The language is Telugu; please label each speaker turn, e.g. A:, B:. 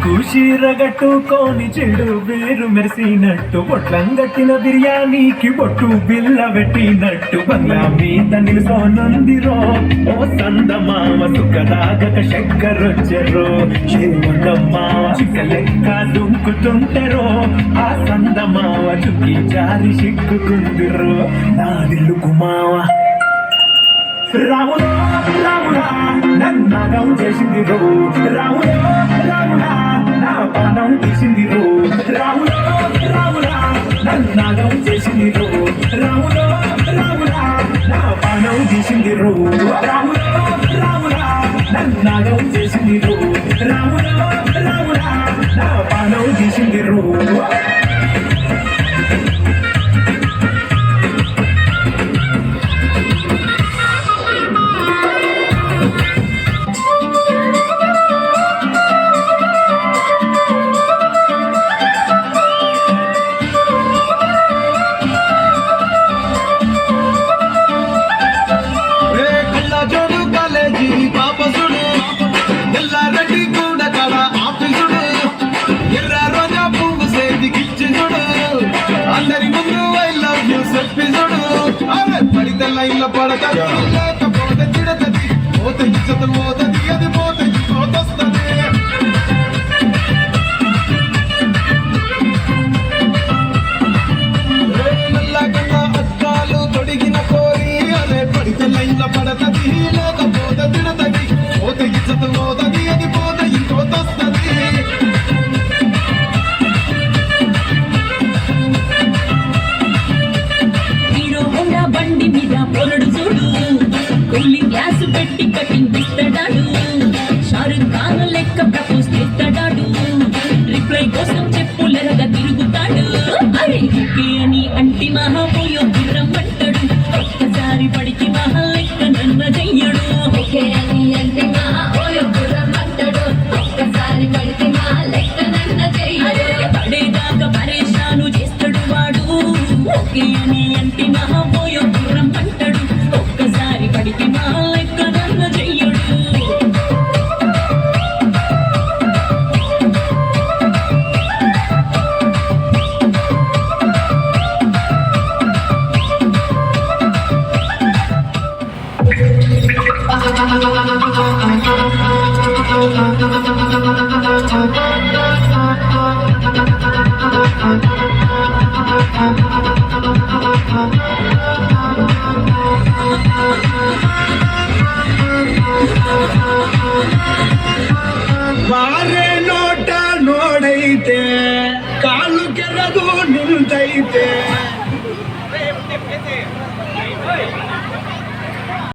A: కూషీరగట్టుకోని చెడు వేరు మెరిసినట్టు పొట్లంగట్టిన బిర్యానీకి బొట్టు బిల్ల పెట్టినట్టు బంగ్లా మీద నిలుసోనుందిరో ఓ సందమామ సుఖదాగక చక్కరొచ్చరో మావ చిక్క లెక్క దుంకుతుంటరో ఆ సందమావ చుక్కి జారి సిక్కుకుందిరో నాదిల్లు కుమావ రాములో రాముడా నన్నాగం చేసింది రో రాములో రాముడా నా పానం తీసింది రో రాములో రాముడా నన్నాగం చేసింది రో రాములో రాముడా నా పానం తీసింది రో రాములో రాముడా నన్నాగం చేసింది రో రాములో రాముడా నా పానం తీసింది రో
B: పడితే లైన్లో పడతది లేకపోతే తిడతది పోతే ఇచ్చత పోతది అది పోతే పోతొస్తది నల్లగంగా అద్దాలు తొడిగిన కోరి అదే పడితే లైన్లో పడతది లేకపోతే తిడతది పోతే ఇచ్చత పోతది అది పోతే ఇంకోతొస్తది
C: బండి మీద పొరడు చూడు కూలింగ్ గ్యాస్ పెట్టి కటింగ్ ఇస్తాడాడు షారుఖ్ ఖాన్ లెక్క ప్రపోజ్ చేస్తాడాడు రిప్లై కోసం చెప్పులరగా తిరుగుతాడు అరే ఓకే అని అంటి మహాపోయో గుర్రం అంటాడు ఒక్కసారి పడికి మహా లెక్క నన్న చెయ్యడు ఓకే అని అంటి మహాపోయో గుర్రం అంటాడు ఒక్కసారి పడికి మహా లెక్క నన్న చెయ్యడు పడేదాకా పరేషాను చేస్తాడు వాడు ఓకే అని అంటి మహాపోయో గుర్రం అంటాడు ఒక్కసారి పడికి మా లెక్క నన్న చెయ్యడు
A: వారే నోట నోడైతే కాళ్ళు కెరదు నిందైతే